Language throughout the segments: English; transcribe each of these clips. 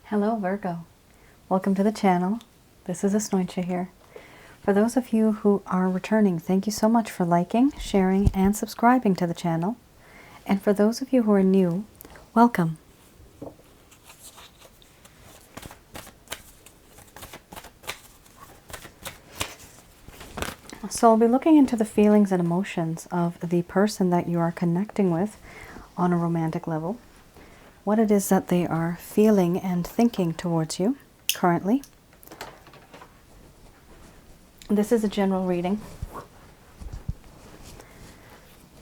Hello Virgo, welcome to the channel. This is Asnointia here. For those of you who are returning, thank you so much for liking, sharing, and subscribing to the channel. And for those of you who are new, welcome. So I'll be looking into the feelings and emotions of the person that you are connecting with on a romantic level. What it is that they are feeling and thinking towards you currently. This is a general reading,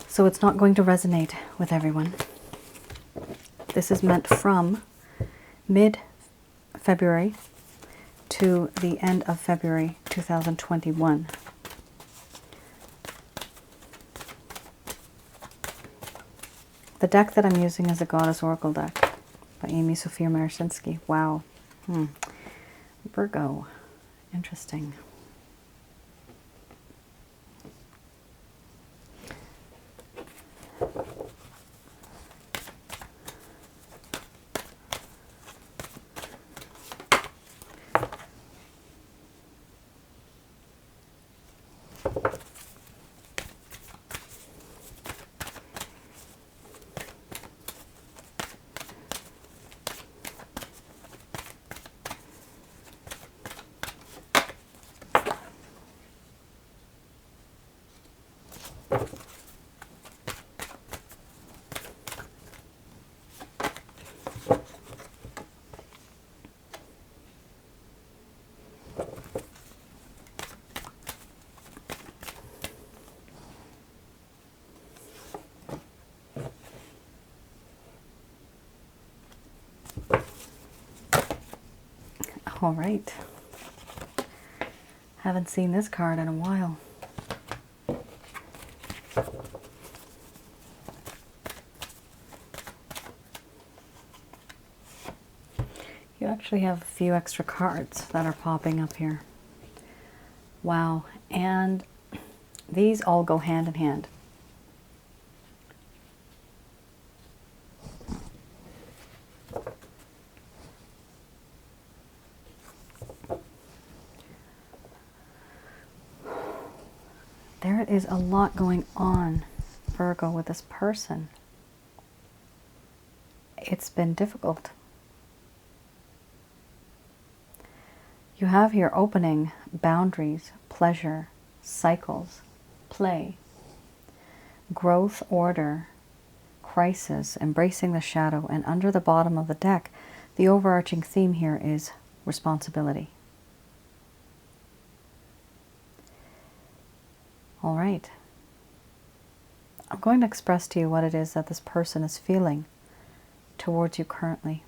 so it's not going to resonate with everyone. This is meant from mid-February to the end of February 2021. The deck that I'm using is a Goddess Oracle deck by Amy Sophia Marcinski. Wow. Virgo. Interesting. All right. Haven't seen this card in a while. You actually have a few extra cards that are popping up here. Wow. And these all go hand in hand. There is a lot going on, Virgo, with this person. It's been difficult. You have here opening, boundaries, pleasure, cycles, play, growth, order, crisis, embracing the shadow, and under the bottom of the deck, the overarching theme here is responsibility. All right. I'm going to express to you what it is that this person is feeling towards you currently.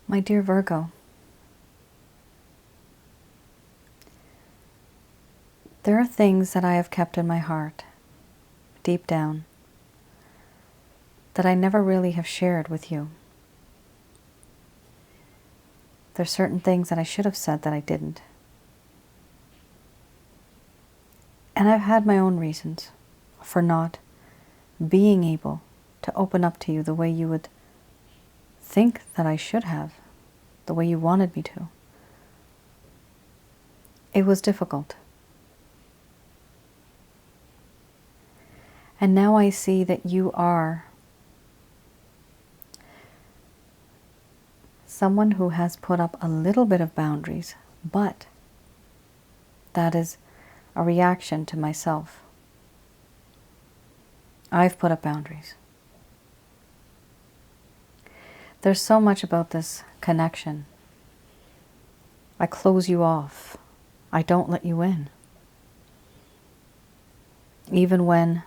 My dear Virgo, there are things that I have kept in my heart, deep down, that I never really have shared with you. There's certain things that I should have said that I didn't. And I've had my own reasons for not being able to open up to you the way you would think that I should have, the way you wanted me to. It was difficult. And now I see that you are someone who has put up a little bit of boundaries, but that is a reaction to myself. I've put up boundaries. There's so much about this connection. I close you off. I don't let you in. Even when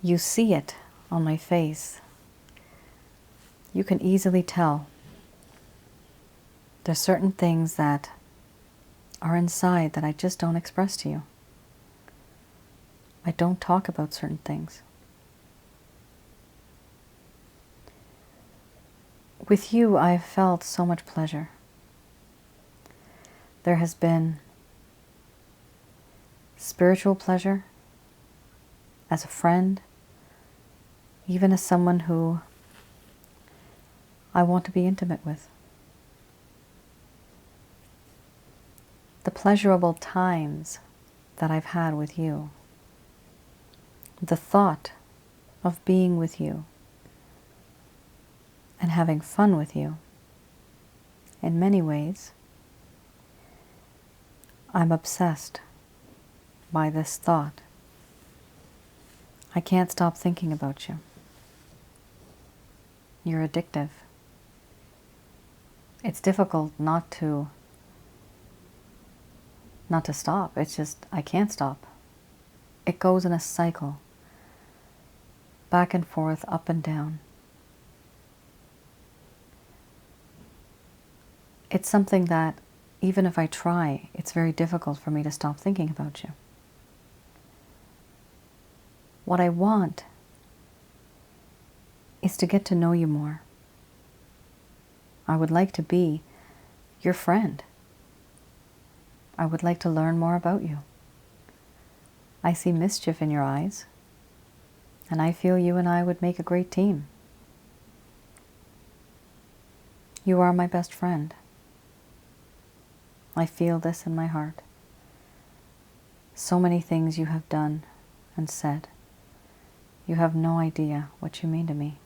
you see it on my face, you can easily tell. There's certain things that are inside that I just don't express to you. I don't talk about certain things. With you, I've felt so much pleasure. There has been spiritual pleasure as a friend, even as someone who I want to be intimate with. The pleasurable times that I've had with you, the thought of being with you and having fun with you, in many ways, I'm obsessed by this thought. I can't stop thinking about you. You're addictive. It's difficult not to stop. It's just, I can't stop. It goes in a cycle, back and forth, up and down. It's something that, even if I try, it's very difficult for me to stop thinking about you. What I want is to get to know you more. I would like to be your friend. I would like to learn more about you. I see mischief in your eyes, and I feel you and I would make a great team. You are my best friend. I feel this in my heart. So many things you have done and said. You have no idea what you mean to me.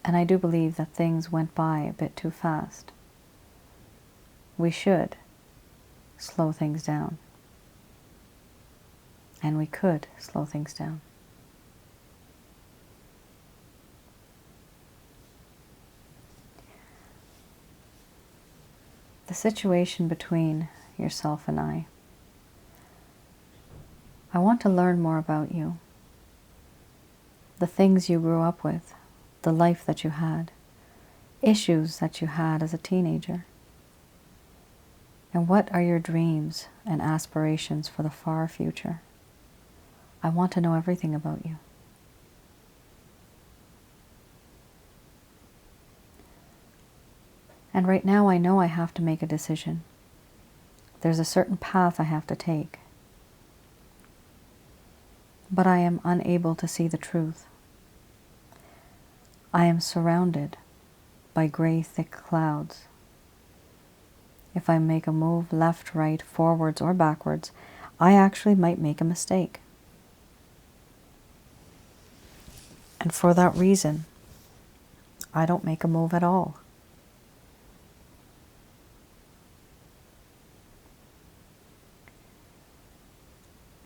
And I do believe that things went by a bit too fast. We should slow things down. And we could slow things down. The situation between yourself and I want to learn more about you. The things you grew up with, the life that you had, issues that you had as a teenager. And what are your dreams and aspirations for the far future? I want to know everything about you. And right now I know I have to make a decision. There's a certain path I have to take. But I am unable to see the truth. I am surrounded by gray, thick clouds. If I make a move left, right, forwards, or backwards, I actually might make a mistake. And for that reason, I don't make a move at all.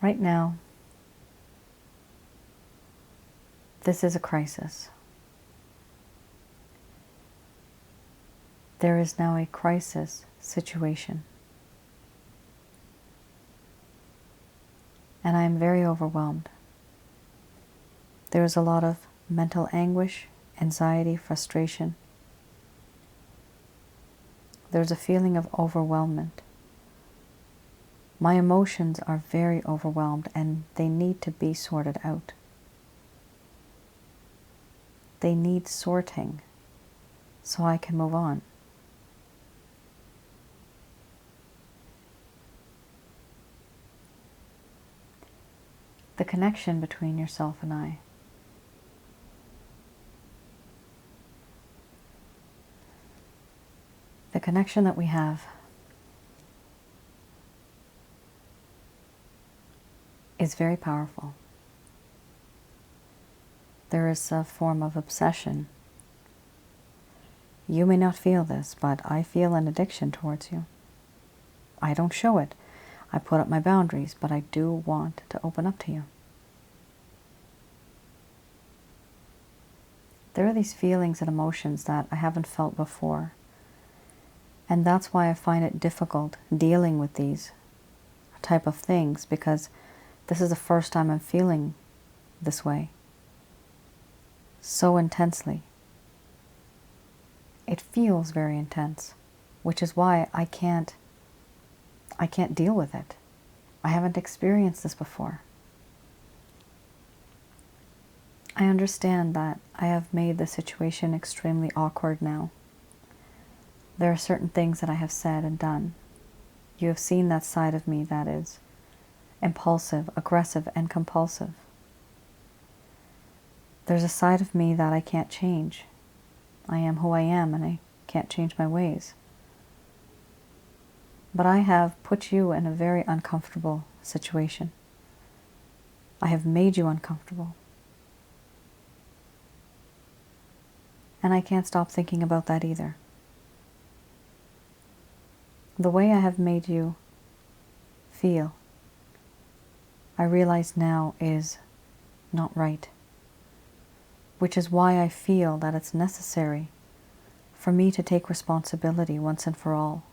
Right now, this is a crisis. There is now a crisis situation. And I am very overwhelmed. There is a lot of mental anguish, anxiety, frustration. There's a feeling of overwhelmment. My emotions are very overwhelmed and they need to be sorted out. They need sorting so I can move on. The connection between yourself and I. The connection that we have is very powerful. There is a form of obsession. You may not feel this, but I feel an addiction towards you. I don't show it. I put up my boundaries, but I do want to open up to you. There are these feelings and emotions that I haven't felt before. And that's why I find it difficult dealing with these type of things, because this is the first time I'm feeling this way. So intensely. It feels very intense, which is why I can't deal with it. I haven't experienced this before. I understand that I have made the situation extremely awkward now. There are certain things that I have said and done. You have seen that side of me that is impulsive, aggressive, and compulsive. There's a side of me that I can't change. I am who I am, and I can't change my ways. But I have put you in a very uncomfortable situation. I have made you uncomfortable. And I can't stop thinking about that either. The way I have made you feel, I realize now is not right. Which is why I feel that it's necessary for me to take responsibility once and for all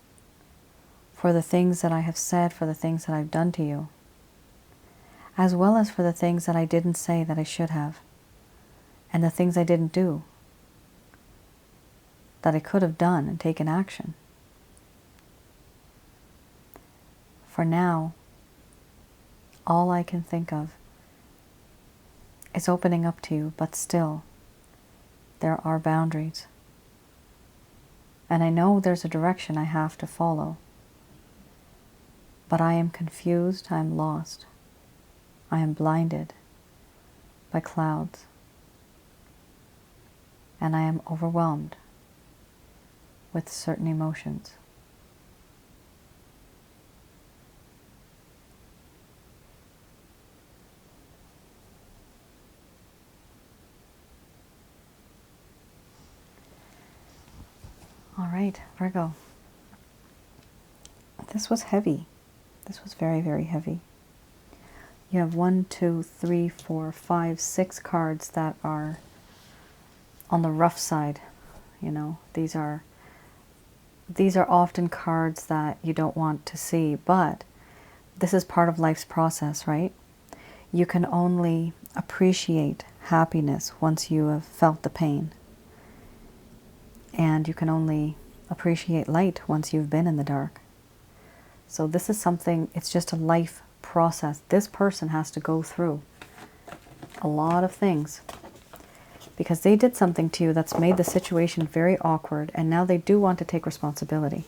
for the things that I have said, for the things that I've done to you, as well as for the things that I didn't say that I should have, and the things I didn't do that I could have done and taken action. For now, all I can think of is opening up to you, but still, there are boundaries. And I know there's a direction I have to follow. But I am confused, I am lost. I am blinded by clouds. And I am overwhelmed with certain emotions. All right, Virgo. This was heavy. This was very, very heavy. You have 1, 2, 3, 4, 5, 6 cards that are on the rough side. You know, these are often cards that you don't want to see, but this is part of life's process, right? You can only appreciate happiness once you have felt the pain. And you can only appreciate light once you've been in the dark. So this is something, it's just a life process. This person has to go through a lot of things because they did something to you that's made the situation very awkward, and now they do want to take responsibility.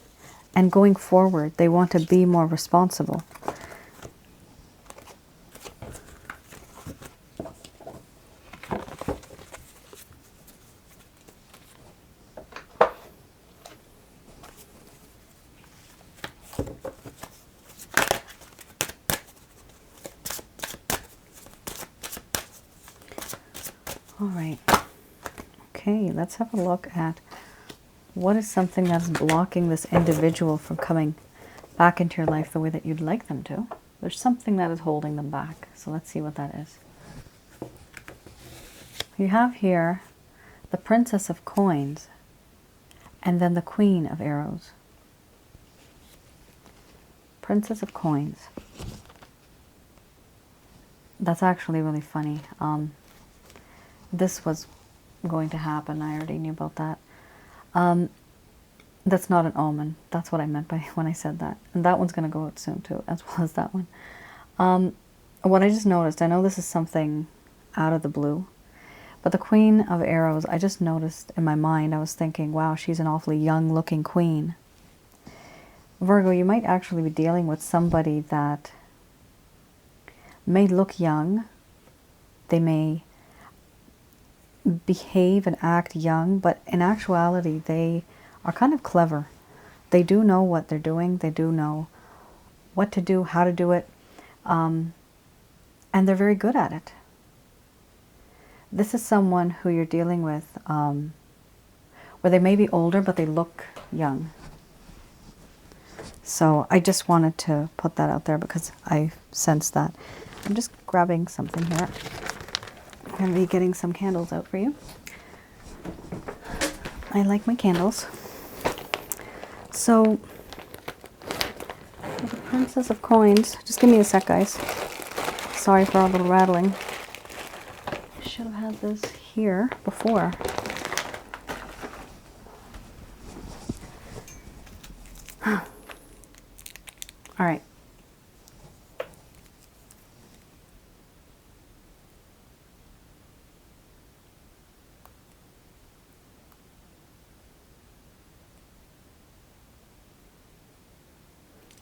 And going forward, they want to be more responsible. All right. Okay, let's have a look at what is something that's blocking this individual from coming back into your life the way that you'd like them to. There's something that is holding them back. So let's see what that is. You have here the Princess of Coins and then the Queen of Arrows. Princess of Coins. That's actually really funny. This was going to happen. I already knew about that. That's not an omen. That's what I meant by when I said that. And that one's going to go out soon too, as well as that one. What I just noticed, I know this is something out of the blue, but the Queen of Arrows, I just noticed in my mind, I was thinking, wow, she's an awfully young looking queen. Virgo, you might actually be dealing with somebody that may look young. They may behave and act young, but in actuality they are kind of clever. They do know what they're doing. They do know what to do, how to do it, and they're very good at it. This is someone who you're dealing with where they may be older but they look young. So I just wanted to put that out there because I sensed that. I'm just grabbing something here. I'm going to be getting some candles out for you. I like my candles. So, the Princess of Coins. Just give me a sec, guys. Sorry for our little rattling. I should have had this here before. All right.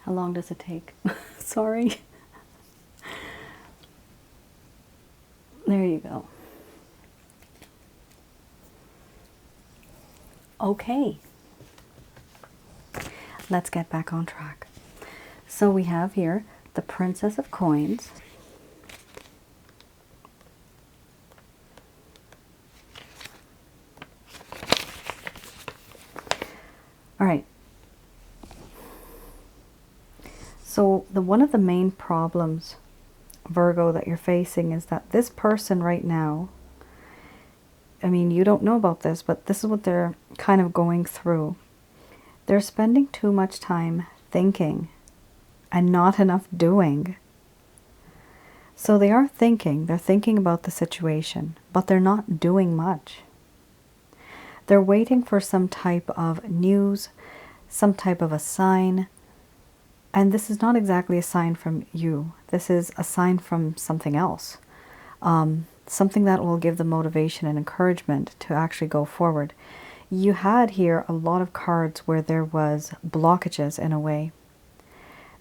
How long does it take? Sorry. There you go. Okay. Let's get back on track. So we have here the Princess of Coins. All right. So one of the main problems, Virgo, that you're facing is that this person right now, I mean, you don't know about this, but this is what they're kind of going through. They're spending too much time thinking and not enough doing. So they are thinking, they're thinking about the situation, but they're not doing much. They're waiting for some type of news, some type of a sign. And this is not exactly a sign from you. This is a sign from something else. Something that will give them motivation and encouragement to actually go forward. You had here a lot of cards where there was blockages in a way.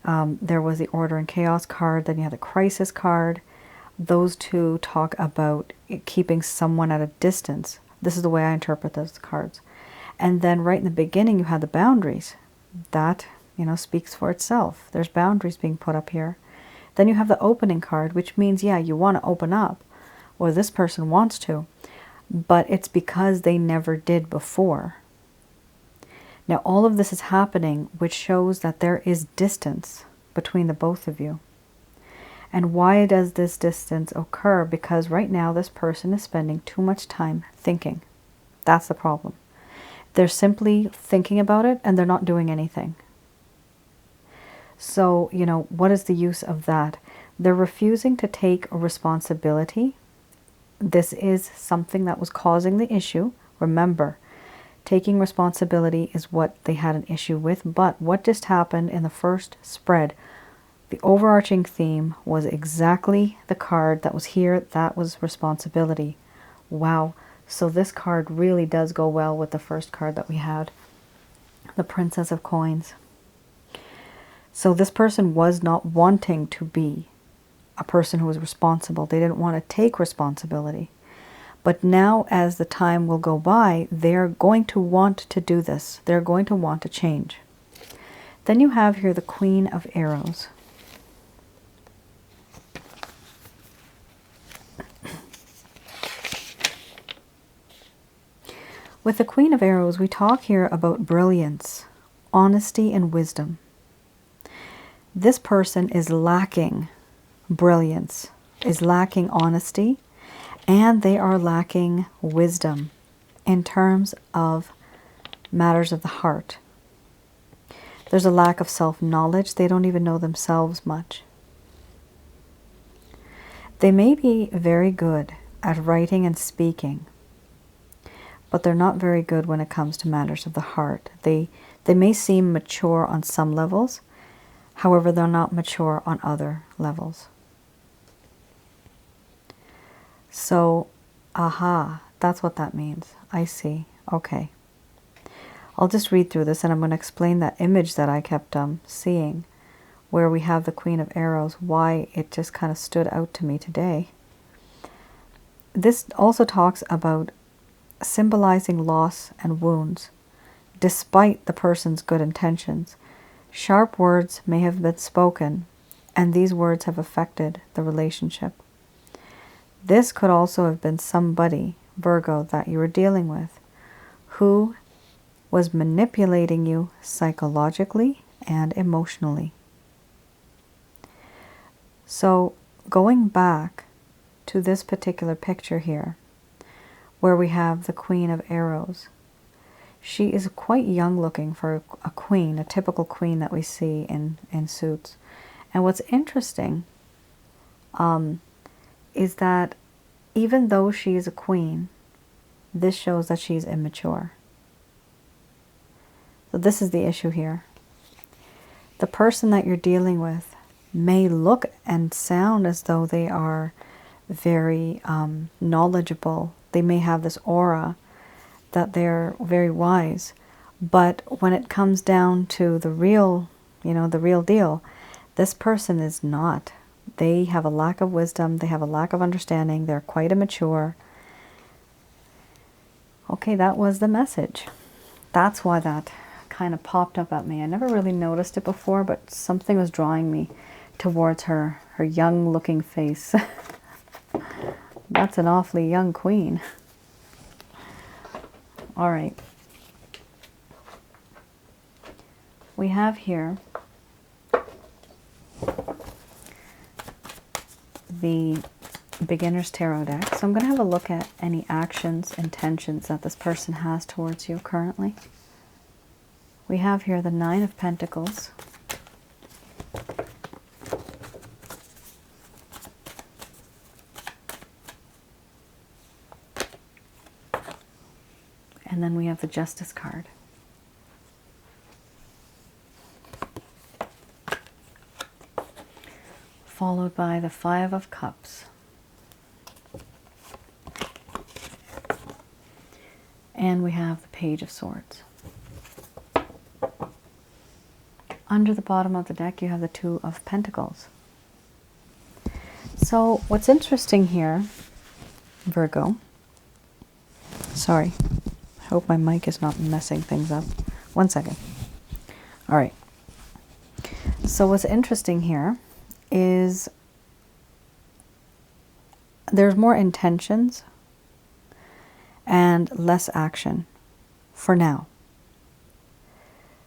There was the Order and Chaos card, then you had the Crisis card. Those two talk about keeping someone at a distance. This is the way I interpret those cards. And then right in the beginning you had the boundaries. That, you know, speaks for itself. There's boundaries being put up here. Then you have the opening card, which means, yeah, you want to open up, or this person wants to, but it's because they never did before. Now, all of this is happening, which shows that there is distance between the both of you. And why does this distance occur? Because right now this person is spending too much time thinking. That's the problem. They're simply thinking about it and they're not doing anything. So, you know, what is the use of that? They're refusing to take responsibility. This is something that was causing the issue. Remember, taking responsibility is what they had an issue with. But what just happened in the first spread, the overarching theme was exactly the card that was here. That was responsibility. Wow. So this card really does go well with the first card that we had, the Princess of Coins. So this person was not wanting to be a person who was responsible. They didn't want to take responsibility. But now, as the time will go by, they're going to want to do this. They're going to want to change. Then you have here the Queen of Arrows. With the Queen of Arrows, we talk here about brilliance, honesty, and wisdom. This person is lacking brilliance, is lacking honesty, and they are lacking wisdom in terms of matters of the heart. There's a lack of self-knowledge. They don't even know themselves much. They may be very good at writing and speaking, but they're not very good when it comes to matters of the heart. They may seem mature on some levels, however, they're not mature on other levels. So, aha, that's what that means. I see. Okay. I'll just read through this and I'm going to explain that image that I kept seeing, where we have the Queen of Arrows, why it just kind of stood out to me today. This also talks about symbolizing loss and wounds, despite the person's good intentions. Sharp words may have been spoken, and these words have affected the relationship. This could also have been somebody, Virgo, that you were dealing with, who was manipulating you psychologically and emotionally. So, going back to this particular picture here, where we have the Queen of Arrows, she is quite young looking for a queen, a typical queen that we see in suits. And what's interesting is that even though she is a queen, this shows that she's immature. So this is the issue here. The person that you're dealing with may look and sound as though they are very knowledgeable. They may have this aura that they're very wise. But when it comes down to the real you know, the real deal. This person is not. They have a lack of wisdom. They have a lack of understanding. They're quite immature. Okay, that was the message. That's why that kind of popped up at me. I never really noticed it before, but something was drawing me towards her young looking face. That's an awfully young queen. All right. We have here the Beginner's Tarot deck. So I'm going to have a look at any actions, intentions that this person has towards you currently. We have here the Nine of Pentacles. And then we have the Justice card. Followed by the Five of Cups. And we have the Page of Swords. Under the bottom of the deck, you have the Two of Pentacles. So what's interesting here, Virgo, sorry, I hope my mic is not messing things up. 1 second. All right. So what's interesting here is there's more intentions and less action for now.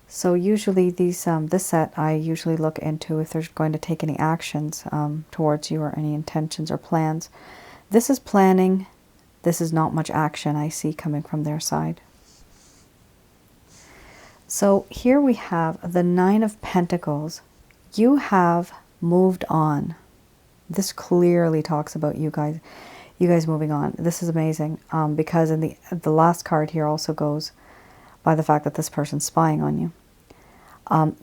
So usually these this set I usually look into if they're going to take any actions towards you or any intentions or plans. This is planning. This is not much action I see coming from their side. So here we have the Nine of Pentacles. You have moved on. This clearly talks about you guys moving on. This is amazing because in the last card here also goes by the fact that this person's spying on you.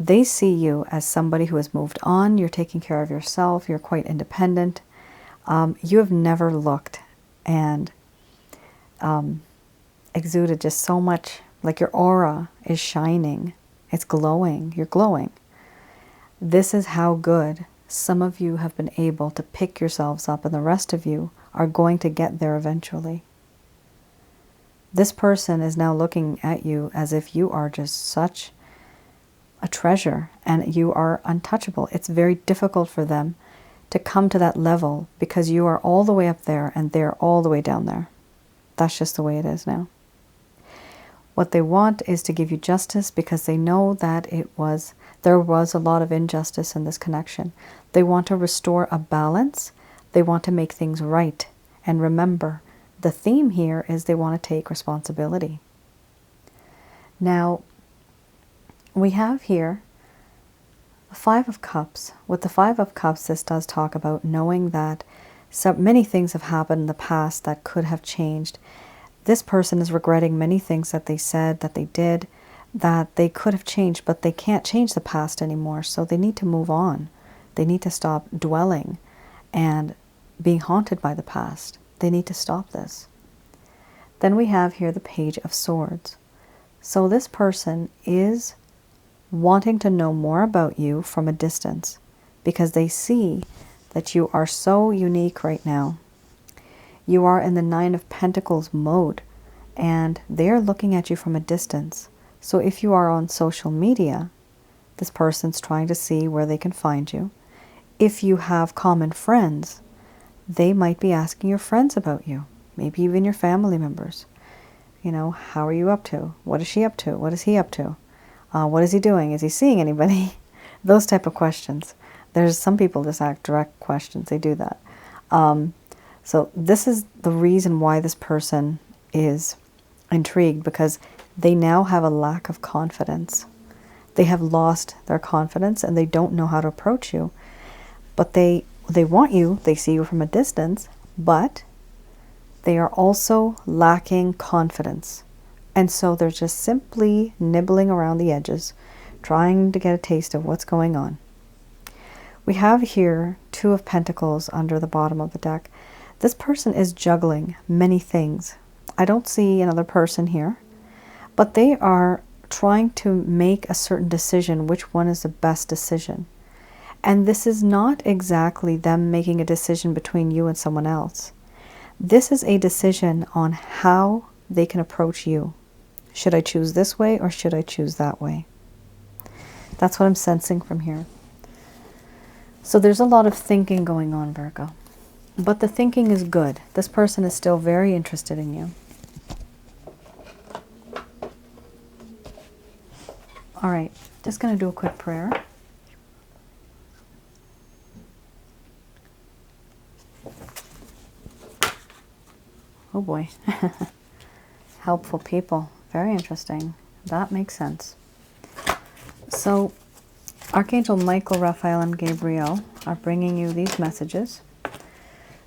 They see you as somebody who has moved on. You're taking care of yourself. You're quite independent. You have never looked and exuded just so much, like your aura is shining. It's glowing. You're glowing. This is how good some of you have been able to pick yourselves up, and the rest of you are going to get there eventually. This person is now looking at you as if you are just such a treasure and you are untouchable. It's very difficult for them to come to that level because you are all the way up there and they're all the way down there. That's just the way it is now. What they want is to give you justice because they know that there was a lot of injustice in this connection. They want to restore a balance. They want to make things right. And remember, the theme here is they want to take responsibility. Now, we have here the Five of Cups. With the Five of Cups, this does talk about knowing that so many things have happened in the past that could have changed. This person is regretting many things that they said, that they did, that they could have changed, but they can't change the past anymore. So they need to move on. They need to stop dwelling and being haunted by the past. They need to stop this. Then we have here the Page of Swords. So this person is wanting to know more about you from a distance because they see that you are so unique right now. You are in the Nine of Pentacles mode and they're looking at you from a distance. So if you are on social media, this person's trying to see where they can find you. If you have common friends, they might be asking your friends about you, maybe even your family members. You know, how are you up to? What is she up to? What is he up to? What is he doing? Is he seeing anybody? Those type of questions. There's some people just ask direct questions. They do that. So this is the reason why this person is intrigued, because they now have a lack of confidence. They have lost their confidence and they don't know how to approach you. But they want you, they see you from a distance, but they are also lacking confidence. And so they're just simply nibbling around the edges, trying to get a taste of what's going on. We have here Two of Pentacles under the bottom of the deck. This person is juggling many things. I don't see another person here, but they are trying to make a certain decision, which one is the best decision. And this is not exactly them making a decision between you and someone else. This is a decision on how they can approach you. Should I choose this way or should I choose that way? That's what I'm sensing from here. So there's a lot of thinking going on, Virgo. But the thinking is good. This person is still very interested in you. All right, just going to do a quick prayer. Oh boy. Helpful people. Very interesting. That makes sense. So, Archangel Michael, Raphael, and Gabriel are bringing you these messages.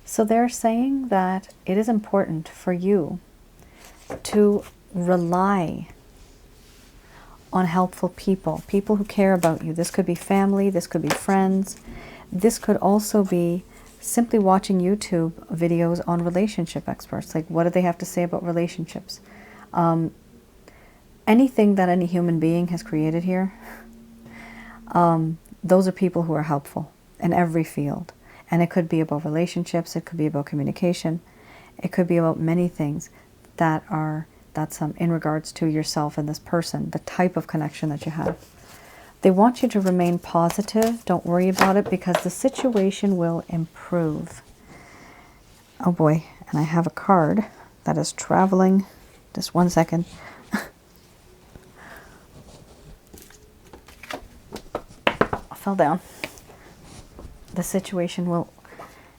So they're saying that it is important for you to rely on helpful people, people who care about you. This could be family, this could be friends. This could also be simply watching YouTube videos on relationship experts. Like, what do they have to say about relationships? Anything that any human being has created here, those are people who are helpful in every field. And it could be about relationships, it could be about communication, it could be about many things that's in regards to yourself and this person, the type of connection that you have. They want you to remain positive. Don't worry about it because the situation will improve. Oh boy, and I have a card that is traveling. Just one second. I fell down. The situation will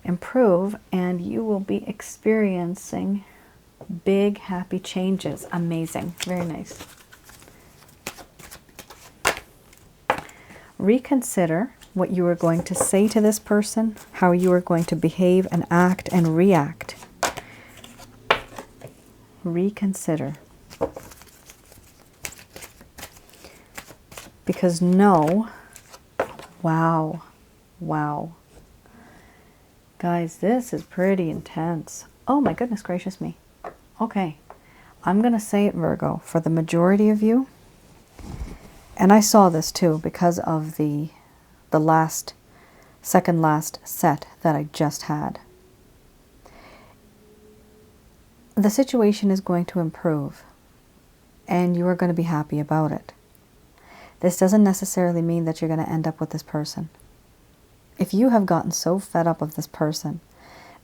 improve and you will be experiencing big, happy changes. Amazing. Very nice. Reconsider what you are going to say to this person, how you are going to behave and act and react. Reconsider. Because no, wow. Guys, this is pretty intense. Oh my goodness gracious me. Okay, I'm going to say it, Virgo, for the majority of you. And I saw this too because of the second last set that I just had. The situation is going to improve and you are going to be happy about it. This doesn't necessarily mean that you're going to end up with this person. If you have gotten so fed up of this person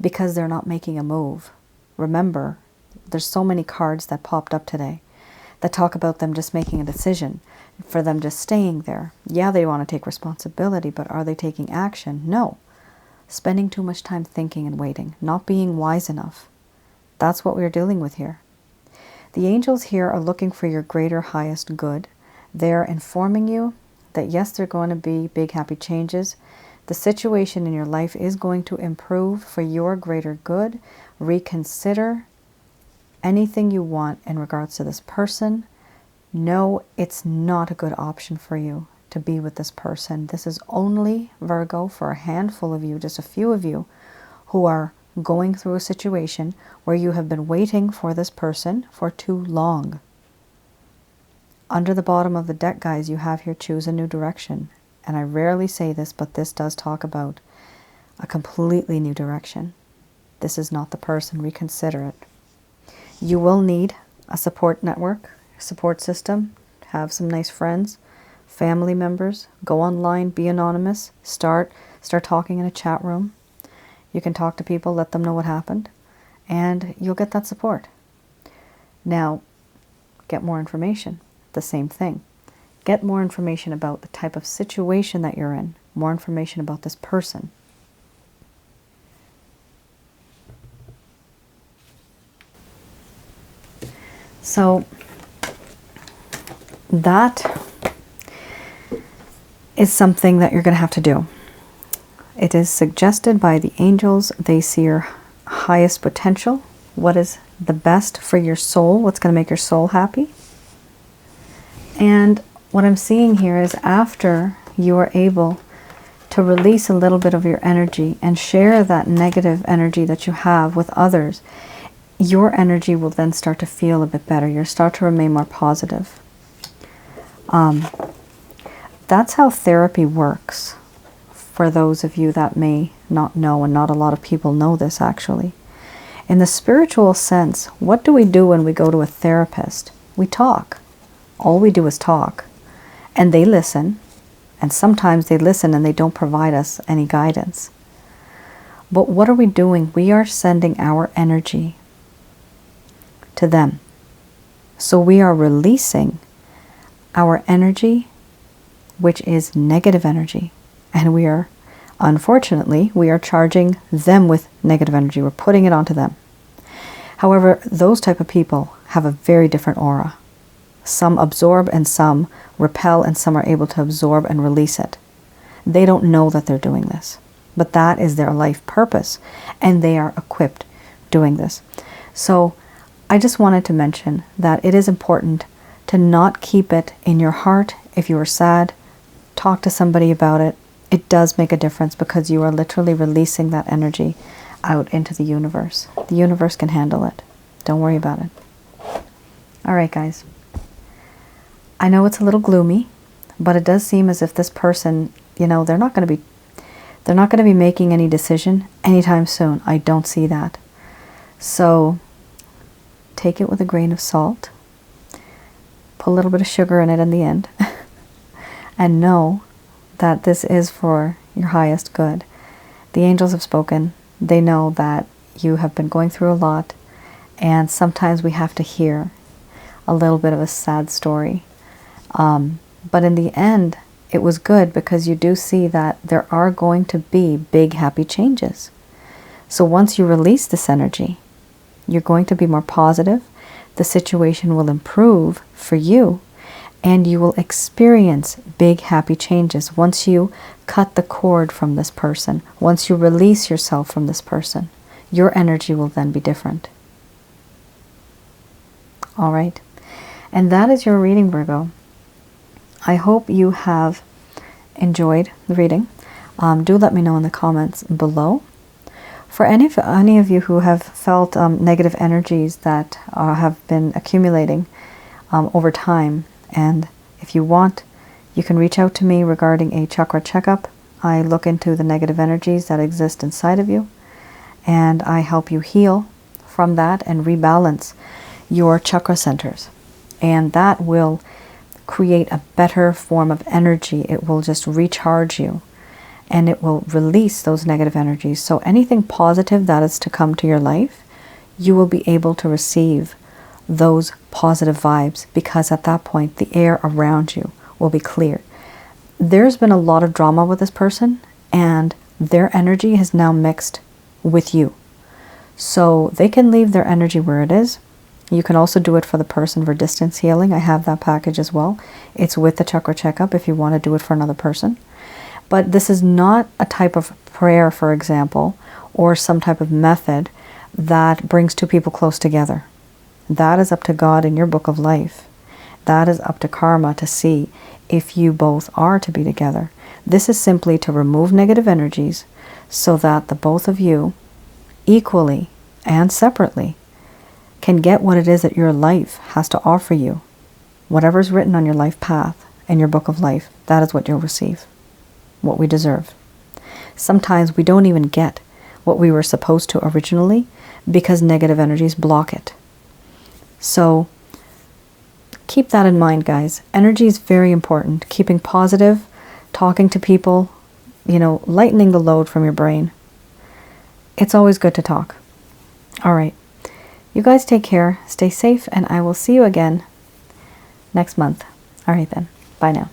because they're not making a move, remember, there's so many cards that popped up today that talk about them just making a decision, for them just staying there. Yeah, they want to take responsibility, but are they taking action? No. Spending too much time thinking and waiting, not being wise enough. That's what we're dealing with here. The angels here are looking for your greater, highest good. They're informing you that yes, there are going to be big, happy changes. The situation in your life is going to improve for your greater good. Reconsider anything you want in regards to this person. No, it's not a good option for you to be with this person. This is only, Virgo, for a handful of you, just a few of you, who are going through a situation where you have been waiting for this person for too long. Under the bottom of the deck, guys, you have here choose a new direction. And I rarely say this, but this does talk about a completely new direction. This is not the person. Reconsider it. You will need a support network, support system, have some nice friends, family members. Go online, be anonymous, start talking in a chat room. You can talk to people, let them know what happened, and you'll get that support. Now, get more information. The same thing. Get more information about the type of situation that you're in, more information about this person. So that is something that you're going to have to do. It is suggested by the angels. They see your highest potential. What is the best for your soul? What's going to make your soul happy? And what I'm seeing here is after you are able to release a little bit of your energy and share that negative energy that you have with others, your energy will then start to feel a bit better. You'll start to remain more positive. That's how therapy works. For those of you that may not know, and not a lot of people know this actually. In the spiritual sense, what do we do when we go to a therapist? We talk. All we do is talk. And they listen. And sometimes they listen and they don't provide us any guidance. But what are we doing? We are sending our energy to them. So we are releasing our energy, which is negative energy. And we are, unfortunately, we are charging them with negative energy. We're putting it onto them. However, those type of people have a very different aura. Some absorb and some repel, and some are able to absorb and release it. They don't know that they're doing this, but that is their life purpose, and they are equipped doing this. So I just wanted to mention that it is important to not keep it in your heart. If you are sad, talk to somebody about it. It does make a difference because you are literally releasing that energy out into the universe. The universe can handle it. Don't worry about it. All right, guys. I know it's a little gloomy, but it does seem as if this person, they're not going to be making any decision anytime soon. I don't see that. So take it with a grain of salt. Put a little bit of sugar in it in the end. And know that this is for your highest good. The angels have spoken. They know that you have been going through a lot, and sometimes we have to hear a little bit of a sad story. But in the end, it was good because you do see that there are going to be big, happy changes. So once you release this energy, you're going to be more positive. The situation will improve for you, and you will experience big, happy changes once you cut the cord from this person. Once you release yourself from this person, your energy will then be different. All right. And that is your reading, Virgo. I hope you have enjoyed the reading. Do let me know in the comments below. For any of you who have felt negative energies that have been accumulating over time, and if you want, you can reach out to me regarding a chakra checkup. I look into the negative energies that exist inside of you, and I help you heal from that and rebalance your chakra centers. And that will create a better form of energy. It will just recharge you, and it will release those negative energies. So anything positive that is to come to your life, you will be able to receive those positive vibes, because at that point the air around you will be clear. There's been a lot of drama with this person, and their energy has now mixed with you. So they can leave their energy where it is. You can also do it for the person for distance healing. I have that package as well. It's with the chakra checkup if you want to do it for another person. But this is not a type of prayer, for example, or some type of method that brings two people close together. That is up to God in your book of life. That is up to karma to see if you both are to be together. This is simply to remove negative energies so that the both of you, equally and separately, can get what it is that your life has to offer you. Whatever's written on your life path and your book of life, that is what you'll receive, what we deserve. Sometimes we don't even get what we were supposed to originally because negative energies block it. So keep that in mind, guys. Energy is very important. Keeping positive, talking to people, lightening the load from your brain. It's always good to talk. All right. You guys take care, stay safe, and I will see you again next month. All right then. Bye now.